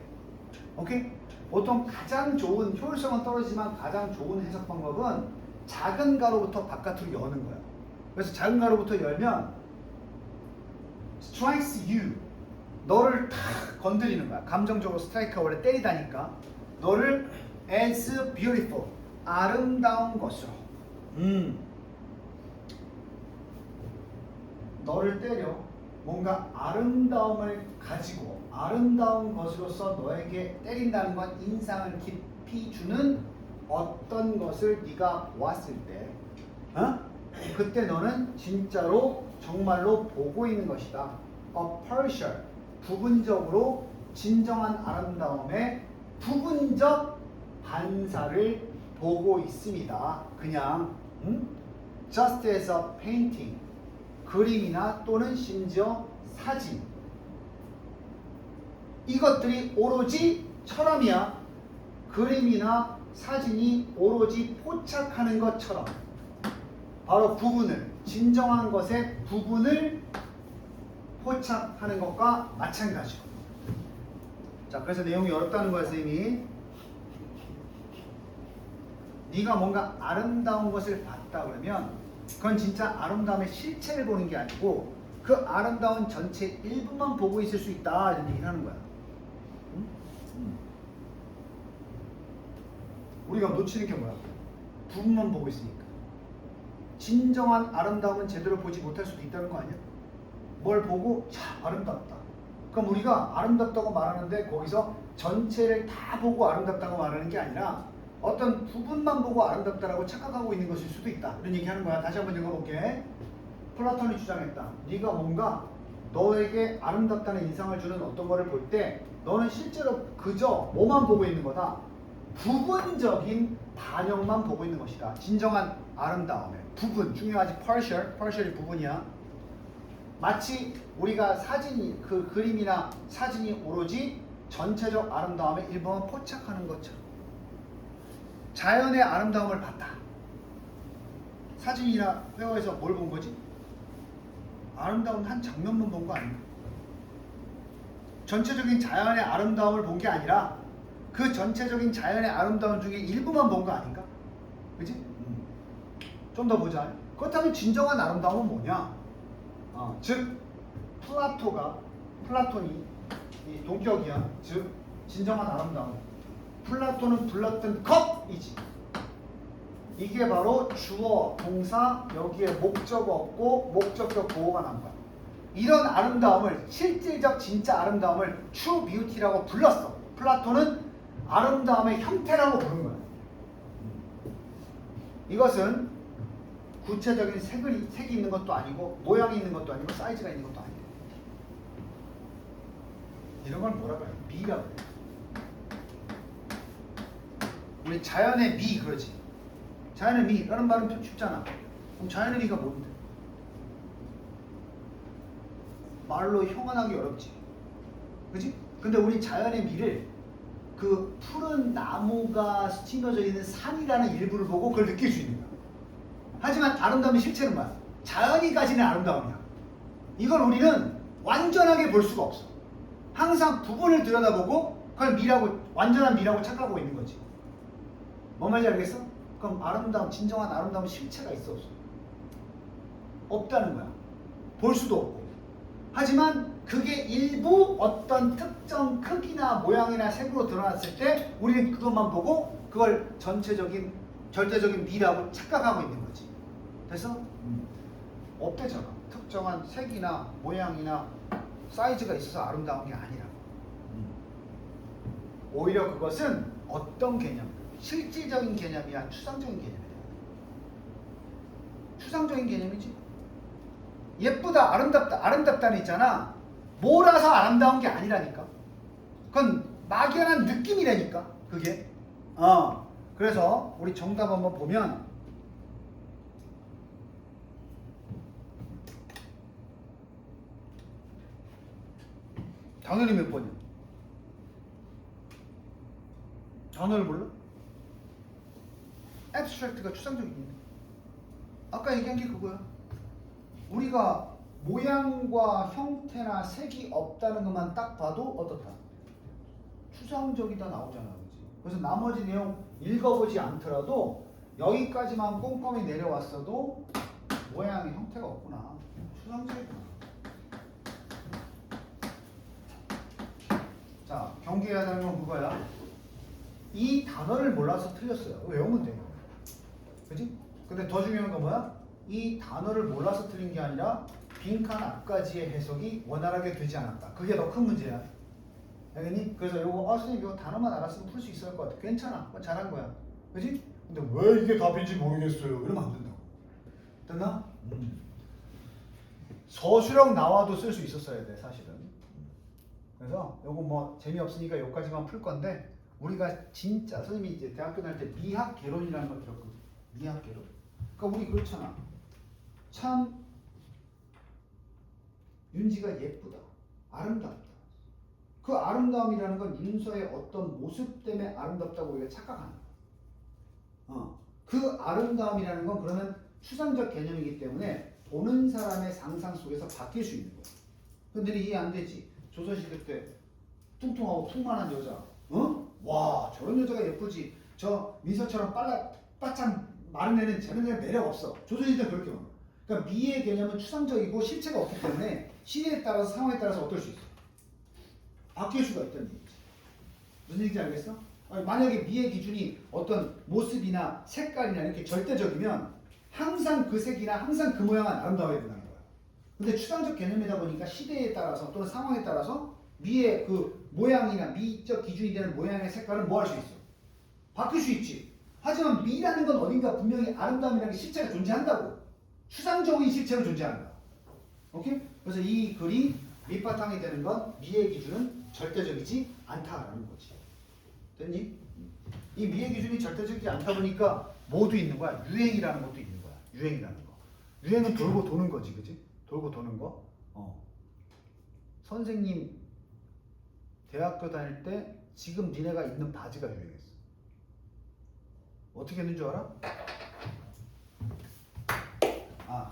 오케이? 보통 가장 좋은 효율성은 떨어지지만 가장 좋은 해석 방법은 작은 가로부터 바깥으로 여는 거야. 그래서 작은 가로부터 열면 strikes you 너를 탁 건드리는 거야. 감정적으로 스트라이크가 원래 때리다니까 너를 as beautiful 아름다운 것으로 너를 때려 뭔가 아름다움을 가지고 아름다운 것으로서 너에게 때린다는 건 인상을 깊이 주는 어떤 것을 네가 보았을 때 그때 너는 진짜로 정말로 보고 있는 것이다. A partial, 부분적으로 진정한 아름다움의 부분적 반사를 보고 있습니다. 그냥 just as a painting, 그림이나 또는 심지어 사진, 이것들이 오로지 처럼이야. 그림이나 사진이 오로지 포착하는 것처럼, 바로 부분을, 진정한 것의 부분을 포착하는 것과 마찬가지고. 자, 그래서 내용이 어렵다는 거야, 선생님이. 네가 뭔가 아름다운 것을 봤다 그러면 그건 진짜 아름다움의 실체를 보는 게 아니고 그 아름다운 전체 일부만 보고 있을 수 있다, 이런 얘기를 하는 거야. 우리가 놓치는 게 뭐야? 부분만 보고 있으니까. 진정한 아름다움은 제대로 보지 못할 수도 있다는 거 아니야? 뭘 보고 야, 아름답다. 그럼 우리가 아름답다고 말하는데 거기서 전체를 다 보고 아름답다고 말하는 게 아니라 어떤 부분만 보고 아름답다라고 착각하고 있는 것일 수도 있다, 이런 얘기하는 거야. 다시 한번 읽어볼게. 플라톤이 주장했다. 네가 뭔가 너에게 아름답다는 인상을 주는 어떤 거를 볼 때 너는 실제로 그저 뭐만 보고 있는 거다? 부분적인 반영만 보고 있는 것이다. 진정한 아름다움의 부분, 중요하지. partial이 부분이야. 마치 우리가 사진이, 그 그림이나 사진이 오로지 전체적 아름다움의 일부만 포착하는 것처럼 자연의 아름다움을 봤다. 사진이나 회화에서 뭘 본 거지? 아름다운 한 장면만 본 거 아닌가? 전체적인 자연의 아름다움을 본 게 아니라 그 전체적인 자연의 아름다움 중에 일부만 본 거 아닌가? 그치? 좀 더 보자. 그렇다면 진정한 아름다움은 뭐냐? 즉 플라톤이 이 동격이야. 즉 진정한 아름다움, 플라톤은 불렀던 컵이지. 이게 바로 주어, 동사, 여기에 목적어 없고 목적격 보호가 난 거야. 이런 아름다움을, 실질적 진짜 아름다움을 true beauty라고 불렀어. 플라톤은 아름다움의 형태라고 부른 거야. 이것은 구체적인 색이 있는 것도 아니고 모양이 있는 것도 아니고 사이즈가 있는 것도 아니에요. 이런 걸 뭐라고 해요? 미라고 해요. 우리 자연의 미 그러지. 자연의 미라는 말은 좀 쉽잖아. 그럼 자연의 미가 뭔데? 말로 형언하기 어렵지. 그치? 근데 우리 자연의 미를 그 푸른 나무가 스치며져 있는 산이라는 일부를 보고 그걸 느낄 수 있는 거야. 하지만 아름다움의 실체는 뭐야? 자연이 가지는 아름다움이야. 이걸 우리는 완전하게 볼 수가 없어. 항상 부분을 들여다보고 그걸 미라고, 완전한 미라고 착각하고 있는 거지. 뭔 말인지 알겠어? 그럼 아름다움, 진정한 아름다움의 실체가 있어 없어? 없다는 거야. 볼 수도 없고. 하지만 그게 일부 어떤 특정 크기나 모양이나 색으로 드러났을 때 우리는 그것만 보고 그걸 전체적인, 절대적인 미라고 착각하고 있는 거지. 그래서 없대잖아. 특정한 색이나 모양이나 사이즈가 있어서 아름다운 게 아니라고. 오히려 그것은 어떤 개념? 실질적인 개념이야, 추상적인 개념이야. 추상적인 개념이지. 예쁘다, 아름답다는 있잖아. 몰아서 아름다운 게 아니라니까. 그건 막연한 느낌이라니까. 그게. 그래서 우리 정답 한번 보면 단어는 몇 번이야? 단어를 몰라? abstract가 추상적인. 아까 얘기한 게 그거야. 우리가 모양과 형태나 색이 없다는 것만 딱 봐도 어떻다? 추상적이다 나오잖아. 그치? 그래서 나머지 내용 읽어보지 않더라도 여기까지만 꼼꼼히 내려왔어도 모양의 형태가 없구나. 추상적이구나. 자, 경계해야 하는 건 그거야. 이 단어를 몰라서 틀렸어요. 외우면 돼요. 그치? 근데 더 중요한 건 뭐야? 이 단어를 몰라서 틀린 게 아니라 빈칸 앞까지의 해석이 원활하게 되지 않았다. 그게 더 큰 문제야. 알겠니? 그래서 요거 선생님 이거 단어만 알았으면 풀 수 있을 것 같아. 괜찮아. 잘한 거야. 그치? 근데 왜 이게 답인지 모르겠어요. 이러면 안 된다고. 됐나? 서술형 나와도 쓸 수 있었어야 돼 사실은. 그래서 요거 뭐 재미없으니까 여기까지만 풀 건데 우리가 진짜 선생님이 이제 대학교 다닐 때 미학 개론이라는 걸 들었거든. 미학 개론. 그러니까 우리 그렇잖아. 참 윤지가 예쁘다, 아름답다. 그 아름다움이라는 건 윤서의 어떤 모습 때문에 아름답다고 우리가 착각하는 거야. 그 아름다움이라는 건 그러면 추상적 개념이기 때문에 보는 사람의 상상 속에서 바뀔 수 있는 거야. 근데 이해 안 되지. 조선시대 때 뚱뚱하고 풍만한 여자, 와 저런 여자가 예쁘지. 저 민서처럼 바짝 마른 애는 저런 애는 매력 없어. 조선시대 그렇게 봐. 그러니까 미의 개념은 추상적이고 실체가 없기 때문에 시대에 따라서 상황에 따라서 어떨 수 있어. 바뀔 수가 있다는 얘기지. 무슨 얘기인지 알겠어? 아니, 만약에 미의 기준이 어떤 모습이나 색깔이나 이렇게 절대적이면 항상 그 색이나 항상 그 모양은 아름다워야 된다는 거야. 근데 추상적 개념이다 보니까 시대에 따라서 또는 상황에 따라서 미의 그 모양이나 미적 기준이 되는 모양의 색깔은 뭐 할 수 있어? 바뀔 수 있지. 하지만 미라는 건 어딘가 분명히 아름다움이라는 게 실체가 존재한다고. 추상적인 실체로 존재한다. 오케이? 그래서 이 글이 밑바탕이 되는 건 미의 기준은 절대적이지 않다라는 거지. 됐니? 이 미의 기준이 절대적이지 않다 보니까 뭐도 있는 거야. 유행이라는 것도 있는 거야. 유행이라는 거. 유행은 돌고 도는 거지, 그지? 돌고 도는 거. 선생님 대학교 다닐 때 지금 니네가 입는 바지가 유행했어. 어떻게 했는 줄 알아?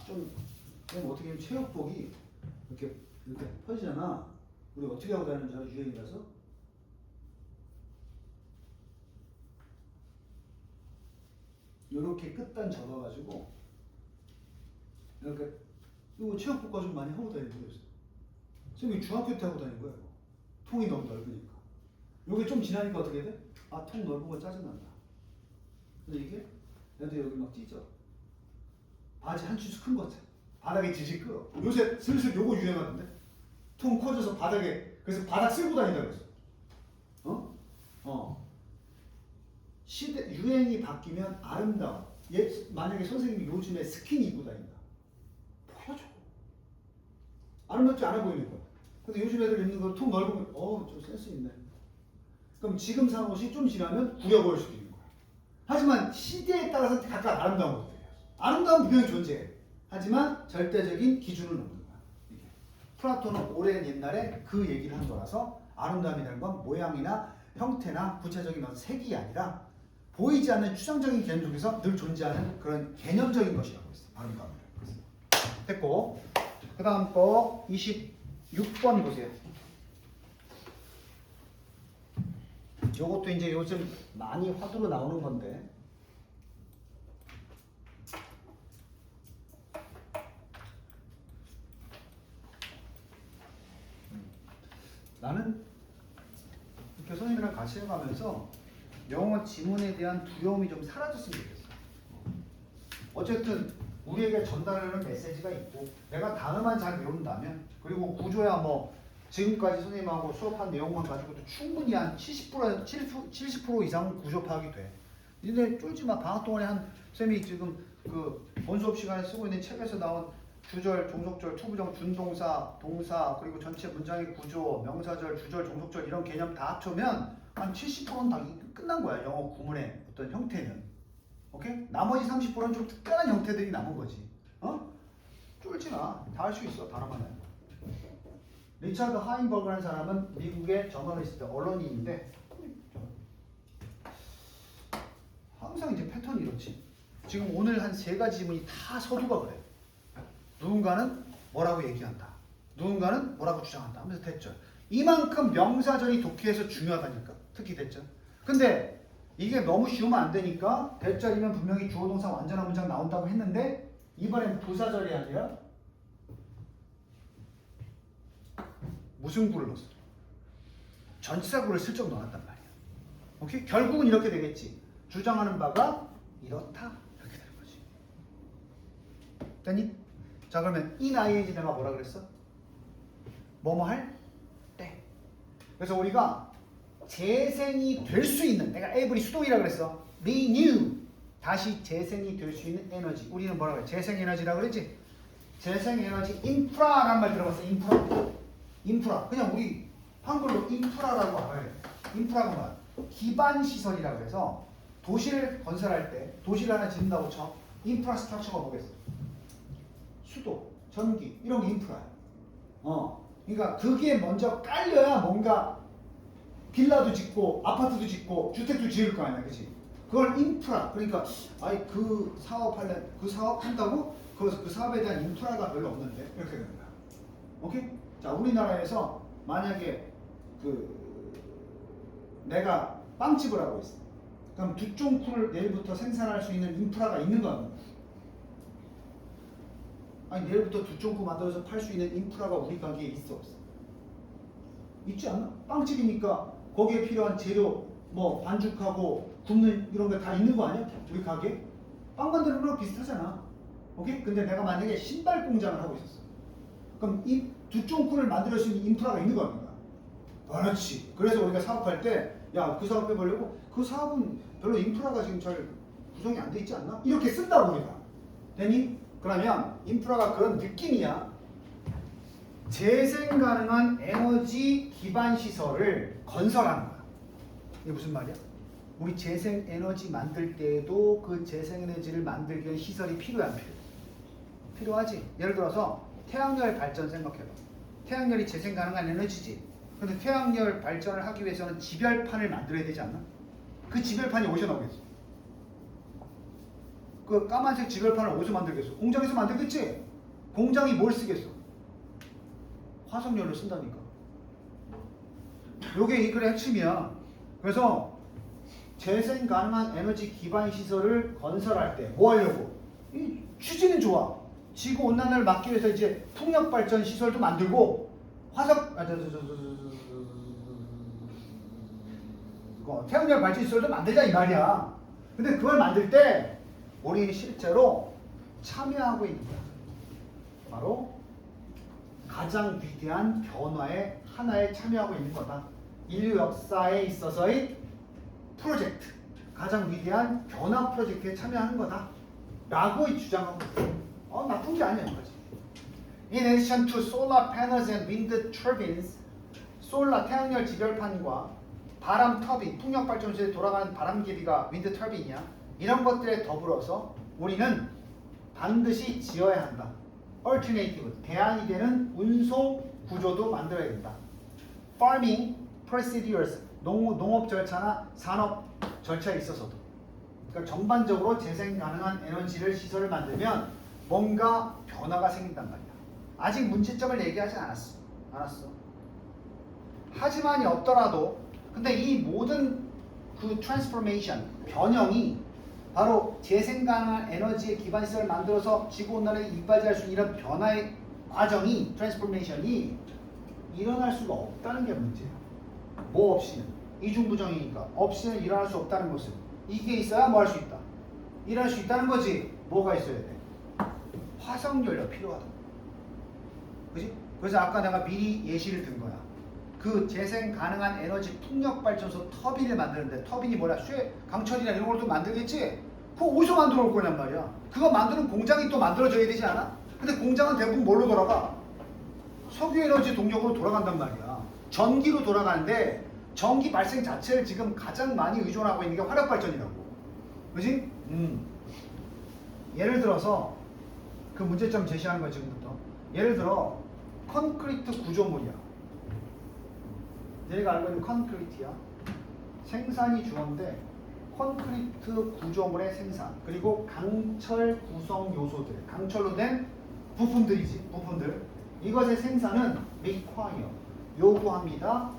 좀 어떻게 하면 체육복이 이렇게 펴지잖아. 우리 어떻게 하고 다니는 줄 알아? 유행이라서? 요렇게 끝단 접어가지고 이렇게 이거 체육복 가지고 많이 하고 다니는 거였어. 선생님이 중학교 때 하고 다니는 거야. 통이 너무 넓으니까. 요게 좀 지나니까 어떻게 돼? 통 넓은 거 짜증난다. 근데 이게 얘도 여기 막 찢어. 바지 한 치수 큰 거 바닥에 지질 끌어. 요새 슬슬 요거 유행하던데. 통 커져서 바닥에 그래서 바닥 쓸고 다닌다고 했어. 시대 유행이 바뀌면 아름다워. 만약에 선생님이 요즘에 스키니 입고 다닌다. 보여줘. 아름답지 않아 보이는 거야. 근데 요즘 애들 입는 거 통 넓으면 좀 센스 있네. 그럼 지금 산 옷이 좀 지나면 구려 보일 수도 있는 거야. 하지만 시대에 따라서 각각 아름다운 것들이야. 아름다운 분명히 존재해. 하지만 절대적인 기준은 없는 거야. 이게. 플라톤은 오랜 옛날에 그 얘기를 한 거라서 아름다움이라는 건 모양이나 형태나 구체적인 어떤 색이 아니라 보이지 않는 추상적인 개념 속에서 늘 존재하는 그런 개념적인 것이라고 했어. 아름다움이라는 것은. 됐고, 그 다음 거 26번 보세요. 요것도 이제 요즘 많이 화두로 나오는 건데 나는 이렇게 선생님이랑 같이 해가면서 영어 지문에 대한 두려움이 좀 사라졌으면 좋겠어. 어쨌든 우리에게 전달하는 메시지가 있고 내가 단어만 잘 외운다면 그리고 구조야 뭐 지금까지 선생님하고 수업한 내용만 가지고도 충분히 한 70% 이상은 구조 파악이 돼. 근데 쫄지 마. 방학 동안에 쌤이 지금 그 본수업 시간에 쓰고 있는 책에서 나온 주절, 종속절, 투부정, 준동사, 동사 그리고 전체 문장의 구조, 명사절, 주절, 종속절 이런 개념 다 합쳐면 한 70%는 다 끝난 거야. 영어 구문의 어떤 형태는. 오케이? 나머지 30%는 좀 특별한 형태들이 남은 거지. 쫄지 마. 다 할 수 있어. 단어만 해. 리차드 하인버그라는 사람은 미국의 저널리스트, 언론인인데 항상 이제 패턴이 이렇지. 지금 오늘 한 3가지 지문이 다 서두가 그래. 누군가는 뭐라고 얘기한다. 누군가는 뭐라고 주장한다 하면서 대절. 이만큼 명사절이 독해에서 중요하다니까. 특히 대절. 근데 이게 너무 쉬우면 안 되니까 대절이면 분명히 주어 동사 완전한 문장 나온다고 했는데 이번엔 부사절이 아니라 무슨 구를 넣었어? 전치사구를 슬쩍 넣었단 말이야. 오케이? 결국은 이렇게 되겠지. 주장하는 바가 이렇다. 이렇게 되는 거지. 됐니? 자 그러면 in ing 내가 뭐라 그랬어? 뭐뭐 할 때. 그래서 우리가 재생이 될 수 있는 내가 able 수동이라 그랬어. be new 다시 재생이 될 수 있는 에너지. 우리는 뭐라고 해? 재생에너지라고 그러지? 재생에너지 인프라란 말 들어봤어? 인프라. 그냥 우리 한글로 인프라라고 알아요. 인프라가 뭐야? 기반시설이라고 해서 도시를 건설할 때 도시를 하나 짓는다고 쳐. 인프라스트럭처가 뭐겠어? 수도, 전기 이런 게 인프라야. 그러니까 그게 먼저 깔려야 뭔가 빌라도 짓고 아파트도 짓고 주택도 지을 거 아니야, 그렇지? 그걸 인프라. 그러니까 아이 그 사업 한다고 그 사업에 대한 인프라가 별로 없는데 이렇게 되는 거야. 오케이? 자, 우리나라에서 만약에 내가 빵집을 하고 있어. 그럼 두쫑쿠를 내일부터 생산할 수 있는 인프라가 있는 거 아니야? 아니 내일부터 두쫑쿠 만들어서 팔 수 있는 인프라가 우리 가게에 있어 없어? 있지 않나? 빵집이니까 거기에 필요한 재료 뭐 반죽하고 굽는 이런 게 다 있는 거 아니야? 우리 가게? 빵 만드는 거랑 비슷하잖아. 오케이? 근데 내가 만약에 신발 공장을 하고 있었어. 그럼 이 두쫑쿠를 만들 수 있는 인프라가 있는 거 아닌가? 그렇지. 그래서 우리가 사업할 때 야, 그 사업 해보려고 그 사업은 별로 인프라가 지금 잘 구성이 안 돼 있지 않나? 이렇게 쓴다고 우리가. 되니? 그러면 인프라가 그런 느낌이야. 재생 가능한 에너지 기반 시설을 건설하는 거야. 이게 무슨 말이야? 우리 재생 에너지 만들 때에도 그 재생 에너지를 만들기 위한 시설이 필요해 안 필요해? 필요하지. 예를 들어서 태양열 발전 생각해봐. 태양열이 재생 가능한 에너지지. 근데 태양열 발전을 하기 위해서는 지별판을 만들어야 되지 않나? 그 지별판이 어디서 나오겠어? 그 까만색 지별판을 어디서 만들겠어? 공장에서 만들겠지? 공장이 뭘 쓰겠어? 화석연료 쓴다니까. 요게 이 글의 핵심이야. 그래서 재생 가능한 에너지 기반 시설을 건설할 때 뭐 하려고? 이 취지는 좋아. 지구 온난화를 막기 위해서 이제 풍력 발전 시설도 만들고 태양열 발전 시설도 만들자 이 말이야. 근데 그걸 만들 때 우리는 실제로 참여하고 있는 거야. 바로 가장 위대한 변화의 하나에 참여하고 있는 거다. 인류 역사에 있어서의 프로젝트, 가장 위대한 변화 프로젝트에 참여하는 거다 라고 주장하고 있어요. 나쁜 게 아니야. In addition to solar panels and wind turbines, 솔라 태양열 지별판과 바람 터빈, 풍력 발전소에 돌아가는 바람개비가 윈드 터빈이야. 이런 것들에 더불어서 우리는 반드시 지어야 한다. Alternative, 대안이 되는 운송 구조도 만들어야 된다. Farming procedures, 농업 절차나 산업 절차에 있어서도. 그러니까 전반적으로 재생 가능한 에너지를 시설을 만들면 뭔가 변화가 생긴단 말이야. 아직 문제점을 얘기하지 않았어. 하지만이 없더라도 근데 이 모든 그 트랜스포메이션, 변형이 바로 재생 가능한 에너지의 기반 시설을 만들어서 지구 온난화를 이바지할 수 있는 이런 변화의 과정이 트랜스포메이션이 일어날 수가 없다는 게 문제야. 뭐 없이는 이중부정이니까 없이는 일어날 수 없다는 것은 이게 있어야 뭐 할 수 있다. 일어날 수 있다는 거지. 뭐가 있어야 돼? 화석연료 필요하다. 그지? 그래서 아까 내가 미리 예시를 든 거야. 그 재생 가능한 에너지 풍력 발전소 터빈을 만드는데 터빈이 뭐야? 강철이나 이런 걸 또 만들겠지? 그거 어디서 만들어 올 거냔 말이야. 그거 만드는 공장이 또 만들어져야 되지 않아? 근데 공장은 대부분 뭘로 돌아가? 석유 에너지 동력으로 돌아간단 말이야. 전기로 돌아가는데 전기 발생 자체를 지금 가장 많이 의존하고 있는 게 화력 발전이라고. 그지? 예를 들어서 그 문제점 제시하는 거야 지금부터. 예를 들어 콘크리트 구조물이야. 내가 알고 있는 콘크리트야. 생산이 주어인데 콘크리트 구조물의 생산 그리고 강철 구성 요소들, 강철로 된 부품들이지. 부품들. 이것의 생산은 require, 요구합니다.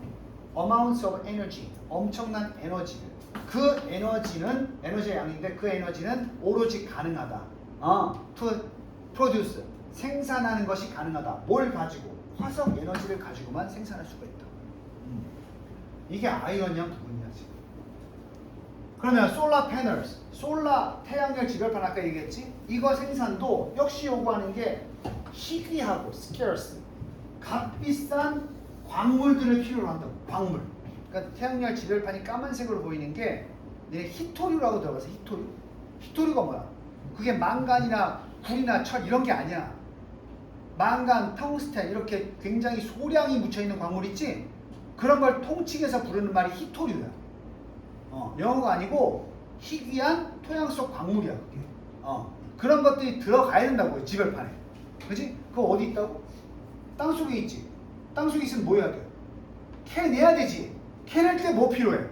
amounts of energy, 엄청난 에너지를. 그 에너지는 에너지의 양인데 그 에너지는 오로지 가능하다. to produce, 생산하는 것이 가능하다. 뭘 가지고? 화석 에너지를 가지고만 생산할 수가 있다. 이게 아이러니한 부분이야 지금. 그러면 솔라 패널스, 솔라 태양열 지별판 아까 얘기했지? 이거 생산도 역시 요구하는 게 희귀하고 scarce, 값비싼 광물들을 필요로 한다고. 광물. 그러니까 태양열 지별판이 까만색으로 보이는 게 히토류라고 들어가서 희토류가 뭐야? 그게 망간이나 굴이나 철 이런 게 아니야. 망간, 텅스텐 이렇게 굉장히 소량이 묻혀있는 광물 있지? 그런 걸 통칭해서 부르는 말이 희토류야. 영어가 아니고 희귀한 토양 속 광물이야. 그게. 그런 것들이 들어가야 된다고요. 지별판에. 그지? 그거 어디 있다고? 땅속에 있지. 땅속에 있으면 뭐 해야 돼? 캐내야 되지. 캐낼 때 뭐 필요해?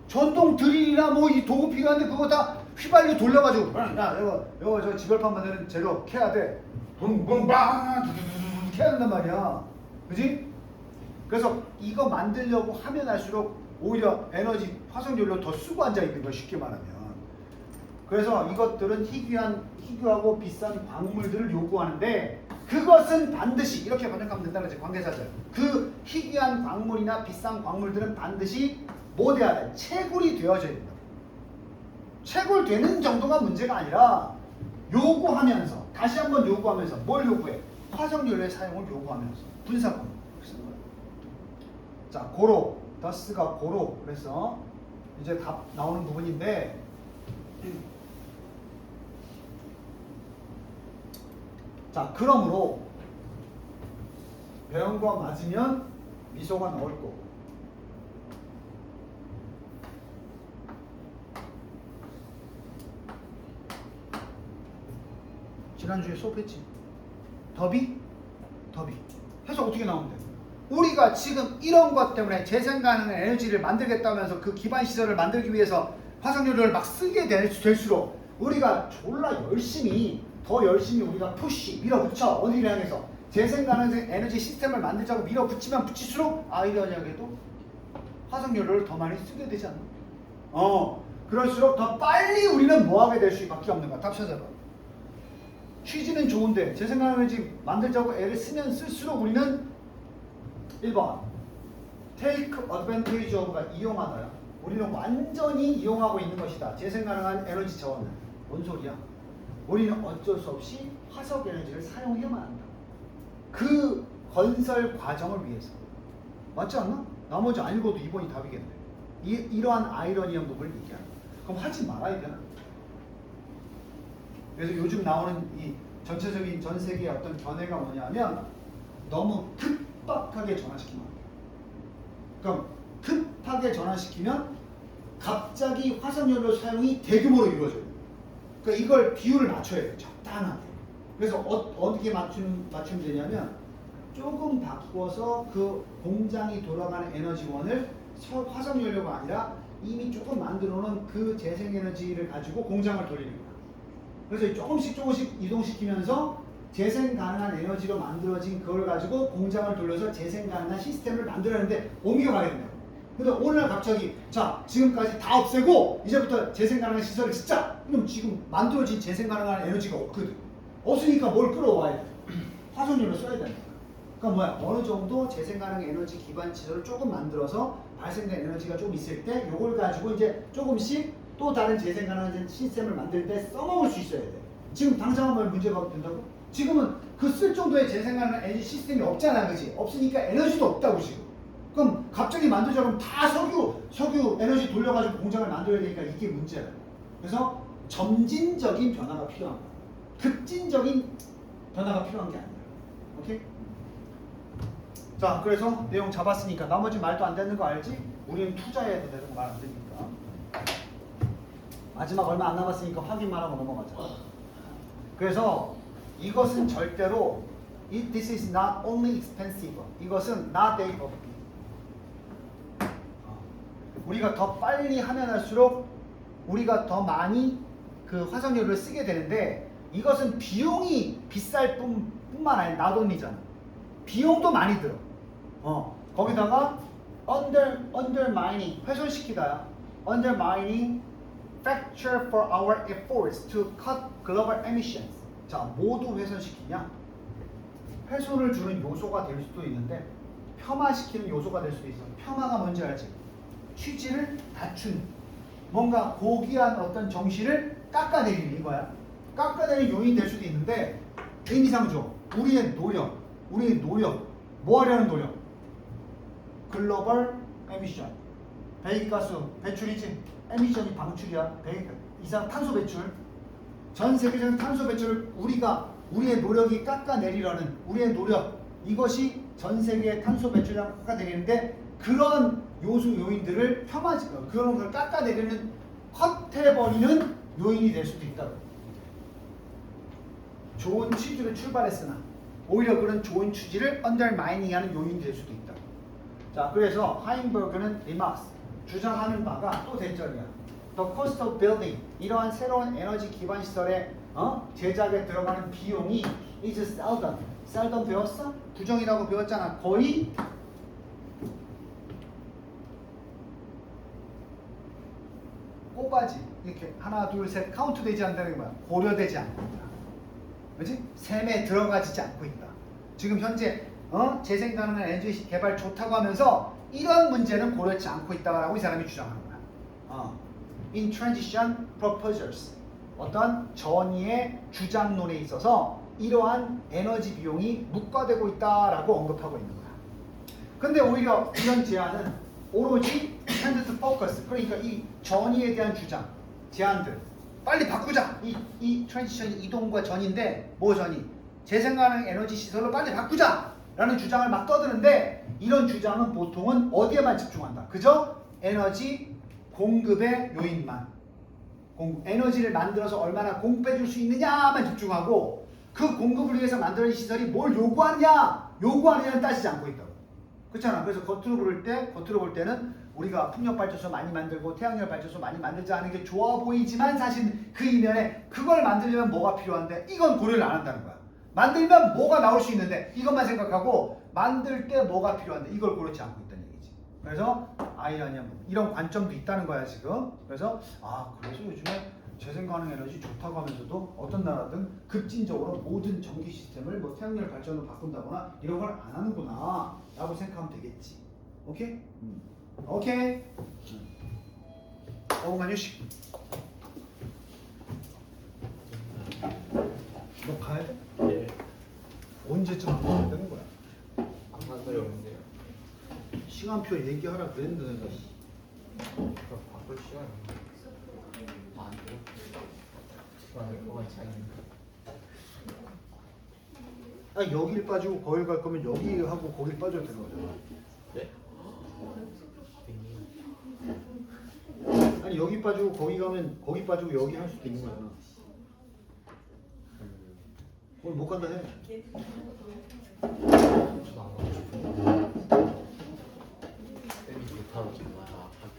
전동 드릴이나 뭐 이 도구 필요한데 그거 다 휘발유 돌려가지고 야 이거 저 지별판 만드는 재료 캐야 돼. 붕붕빵 두두두두 캐야 된단 말이야. 그지? 그래서 이거 만들려고 하면 할수록 오히려 에너지 화석연료 더 쓰고 앉아 있는 거야. 쉽게 말하면. 그래서 이것들은 희귀하고 비싼 광물들을 요구하는데 그것은 반드시 이렇게 번역하면 된다는 거지. 관계사절. 그 희귀한 광물이나 비싼 광물들은 반드시 뭐 돼야 돼? 채굴이 되어져야 된다. 채굴되는 정도가 문제가 아니라 요구하면서 다시 한번 요구하면서 뭘 요구해? 화석연료의 사용을 요구하면서 분사광. 자, 고로 더스가 고로. 그래서 이제 답 나오는 부분인데 자, 그러므로 배운 거 맞으면 미소가 나올 거고 지난주에 수업했지. 더비 해서 어떻게 나오는데? 우리가 지금 이런 것 때문에 재생 가능한 에너지를 만들겠다면서 그 기반 시설을 만들기 위해서 화석연료를 막 쓰게 될수록 우리가 졸라 더 열심히 우리가 밀어붙여 어디를 향해서 재생 가능한 에너지 시스템을 만들자고 밀어붙이면 붙일수록 아이러니하게도 화석연료를 더 많이 쓰게 되지 않나? 그럴수록 더 빨리 우리는 뭐하게 될 수밖에 없는 거야. 답 찾아봐. 취지는 좋은데 재생 가능한 에너지 만들자고 애를 쓰면 쓸수록 우리는 1번 take advantage of가 이용하다야. 우리는 완전히 이용하고 있는 것이다. 재생 가능한 에너지 자원을. 뭔 소리야? 우리는 어쩔 수 없이 화석 에너지를 사용해야만 한다. 그 건설 과정을 위해서. 맞지 않나? 나머지 안 읽어도 2번이 답이겠네. 이러한 아이러니한 부분을 얘기하는 거야. 그럼 하지 말아야 되나? 그래서 요즘 나오는 이 전체적인 전 세계의 어떤 견해가 뭐냐면 너무 급박하게 전환시키면 안 돼. 그럼 급하게 전환시키면 갑자기 화석연료 사용이 대규모로 이루어져요. 그러니까 이걸 비율을 맞춰야 돼요. 적당하게. 그래서 어떻게 맞추면 되냐면 조금 바꿔서 그 공장이 돌아가는 에너지원을 화석연료가 아니라 이미 조금 만들어 놓은 그 재생에너지를 가지고 공장을 돌리는 거야. 그래서 조금씩 이동시키면서 재생 가능한 에너지로 만들어진 그걸 가지고 공장을 돌려서 재생 가능한 시스템을 만들었는데 옮겨가야 된다. 근데 오늘 갑자기 자 지금까지 다 없애고 이제부터 재생 가능한 시설을 짓자. 그럼 지금 만들어진 재생 가능한 에너지가 없거든. 없으니까 뭘 끌어와야 돼? 화석연료 써야 된다. 그러니까 뭐야? 어느 정도 재생 가능 에너지 기반 시설을 조금 만들어서 발생된 에너지가 좀 있을 때 이걸 가지고 이제 조금씩 또 다른 재생 가능한 시스템을 만들 때 써먹을 수 있어야 돼. 지금 당장 하면 문제가 된다고? 지금은 그 쓸 정도의 재생 가능한 에너지 시스템이 없잖아, 그지? 없으니까 에너지도 없다고 지금. 그럼 갑자기 만들자 그러면 다 석유 에너지 돌려가지고 공장을 만들어야 되니까 이게 문제야. 그래서 점진적인 변화가 필요한 거야. 급진적인 변화가 필요한 게 아니야. 오케이? 자, 그래서 내용 잡았으니까 나머지 말도 안 되는 거 알지? 우리는 투자해야 되는 거 말 안 되니까. 마지막 얼마 안 남았으니까 확인만 하고 넘어가자. 그래서 이것은 절대로 this is not only expensive. 이것은 not a of. 우리가 더 빨리 하면 할수록 우리가 더 많이 그 화석연료를 쓰게 되는데 이것은 비용이 비쌀 뿐만 아니라 나돈이잖아. 비용도 많이 들어. 거기다가 undermining 훼손시키다야. undermining factor for our efforts to cut global emissions. 자, 모두 훼손시키냐? 훼손을 주는 요소가 될 수도 있는데 폄하시키는 요소가 될 수도 있어. 폄하가 뭔지 알지? 취지를 낮춘 뭔가 고귀한 어떤 정신을 깎아내리는 이거야. 깎아내리는 요인이 될 수도 있는데 의미상조 우리의 노력 뭐 하려는 노력? 글로벌 에미션 배기가스 배출이지. 에미션이 방출이야. 이산탄소 배출. 전 세계적인 탄소 배출을 우리의 노력이 깎아내리려는 우리의 노력 이것이 전 세계의 탄소 배출량을 깎아내리는데 그런 요인들을 그런 걸 깎아내리는 컷해버리는 요인이 될 수도 있다. 좋은 취지를 출발했으나 오히려 그런 좋은 취지를 언더마이닝하는 요인이 될 수도 있다. 자, 그래서 하인버그는 리마스 주장하는 바가 또 대절이야. The cost of building 이러한 새로운 에너지 기반 시설의 제작에 들어가는 비용이 is seldom. seldom 배웠어? 부정이라고 배웠잖아. 거의 꼬바지 이렇게 하나 둘 셋 카운트 되지 않는다는 게 뭐야? 고려되지 않고 있다. 그렇지? 셈에 들어가지지 않고 있다. 지금 현재 재생 가능한 에너지 개발 좋다고 하면서 이런 문제는 고려하지 않고 있다라고 이 사람이 주장하는 거야. In transition proposals 어떤 전이의 주장론에 있어서 이러한 에너지 비용이 묵과되고 있다라고 언급하고 있는 거야. 근데 오히려 이런 제안은 오로지 tend to focus 그러니까 이 전이에 대한 주장, 제안들 빨리 바꾸자. 이 트랜지션이 이동과 전인데 뭐 전이? 재생가능 에너지 시설로 빨리 바꾸자라는 주장을 막 떠드는데 이런 주장은 보통은 어디에만 집중한다. 그저 에너지 공급의 요인만 에너지를 만들어서 얼마나 공급해줄 수 있느냐만 집중하고 그 공급을 위해서 만들어진 시설이 뭘 요구하느냐는 따지지 않고 있다고. 그렇잖아. 그래서 겉으로 볼 때는 우리가 풍력 발전소 많이 만들고 태양열 발전소 많이 만들자 하는 게 좋아 보이지만 사실 그 이면에 그걸 만들려면 뭐가 필요한데 이건 고려를 안 한다는 거야. 만들면 뭐가 나올 수 있는데 이것만 생각하고 만들 때 뭐가 필요한데 이걸 고르지 않고 있다는 얘기지. 그래서 아이러니한 이런 관점도 있다는 거야 지금. 그래서 그래서 요즘에 재생가능 에너지 좋다고 하면서도 어떤 나라든 급진적으로 모든 전기 시스템을 뭐 태양열 발전으로 바꾼다거나 이런 걸 안 하는구나 라고 생각하면 되겠지. 오케이? 오케이. 5분간 휴식. 너 가야 돼? 네. 언제쯤 안 가야 되는 거야? 안 만들었는데요. 시간표 얘기하라 그랬는데 내가. 바꿀 시간 안 돼요. 시간을 뭐가 차이인가? 여길 빠지고 거길 갈 거면 여기 하고 거길 빠져야 되는 거잖아. 네? 아니 여기 빠지고 거기 가면 거기 빠지고 여기 할 수도 있는 거잖아. 오늘 못 간다 해. 저도 안 가고 싶은데. 쌤이 좋다고 지금 하게.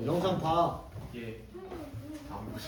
영상 봐. 예. 안 보죠.